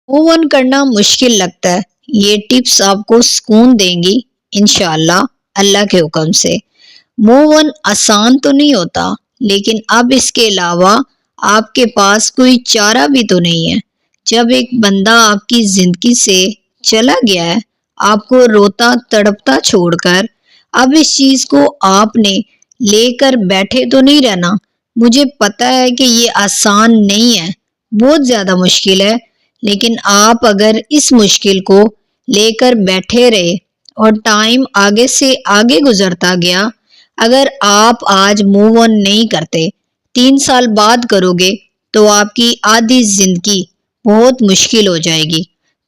Move on करना मुश्किल लगता है। ये टिप्स आपको सुकून देंगी इंशाल्लाह, अल्लाह के हुक्म से। मूव ऑन आसान तो नहीं होता, लेकिन अब इसके अलावा आपके पास कोई चारा भी तो नहीं है। जब एक बंदा आपकी जिंदगी से चला गया है, आपको रोता तड़पता छोड़कर, अब इस चीज को आपने लेकर बैठे तो नहीं रहना। मुझे पता है कि ये आसान नहीं है, बहुत ज्यादा मुश्किल है, लेकिन आप अगर इस मुश्किल को लेकर बैठे रहे और टाइम आगे से आगे गुजरता गया, अगर आप आज मूव ऑन नहीं करते, 3 साल बाद करोगे तो आपकी आधी जिंदगी बहुत मुश्किल हो जाएगी,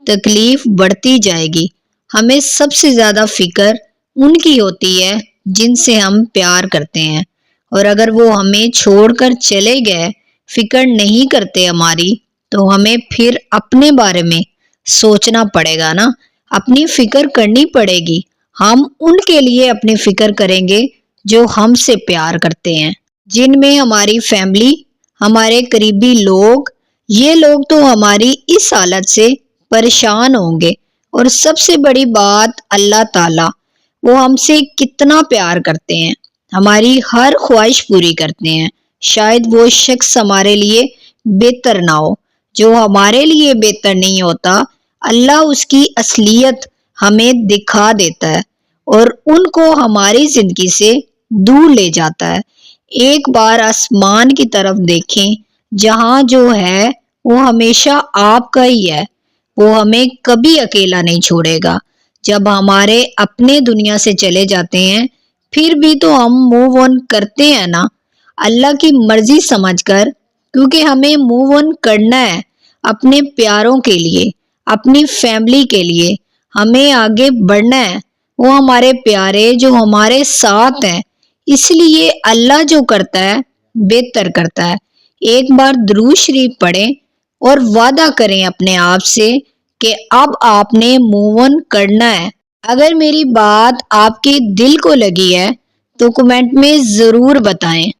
तकलीफ बढ़ती जाएगी। हमें सबसे ज्यादा फिक्र उनकी होती है जिनसे हम प्यार करते हैं, और अगर वो हमें छोड़कर चले गए, फिक्र नहीं करते हमारी, तो हमें फिर अपने बारे में सोचना पड़ेगा ना, अपनी फिक्र करनी पड़ेगी। हम उनके लिए अपनी फिक्र करेंगे जो हमसे प्यार करते हैं, जिनमें हमारी फैमिली, हमारे करीबी लोग, ये लोग तो हमारी इस हालत से परेशान होंगे। और सबसे बड़ी बात, अल्लाह ताला, वो हमसे कितना प्यार करते हैं, हमारी हर ख्वाहिश पूरी करते हैं। शायद वो शख्स हमारे लिए बेहतर ना हो, जो हमारे लिए बेहतर नहीं होता, अल्लाह उसकी असलियत हमें दिखा देता है और उनको हमारी जिंदगी से दूर ले जाता है। एक बार आसमान की तरफ देखें, जहां जो है वो हमेशा आपका ही है, वो हमें कभी अकेला नहीं छोड़ेगा। जब हमारे अपने दुनिया से चले जाते हैं, फिर भी तो हम मूव ऑन करते हैं ना, अल्लाह की मर्जी समझकर, क्योंकि हमें मूव ऑन करना है अपने प्यारों के लिए, अपनी फैमिली के लिए। हमें आगे बढ़ना है, वो हमारे प्यारे जो हमारे साथ हैं, इसलिए अल्लाह जो करता है बेहतर करता है। एक बार दुरूद शरीफ पढ़ें और वादा करें अपने आप से कि अब आपने मूव ऑन करना है। अगर मेरी बात आपके दिल को लगी है तो कमेंट में जरूर बताएं।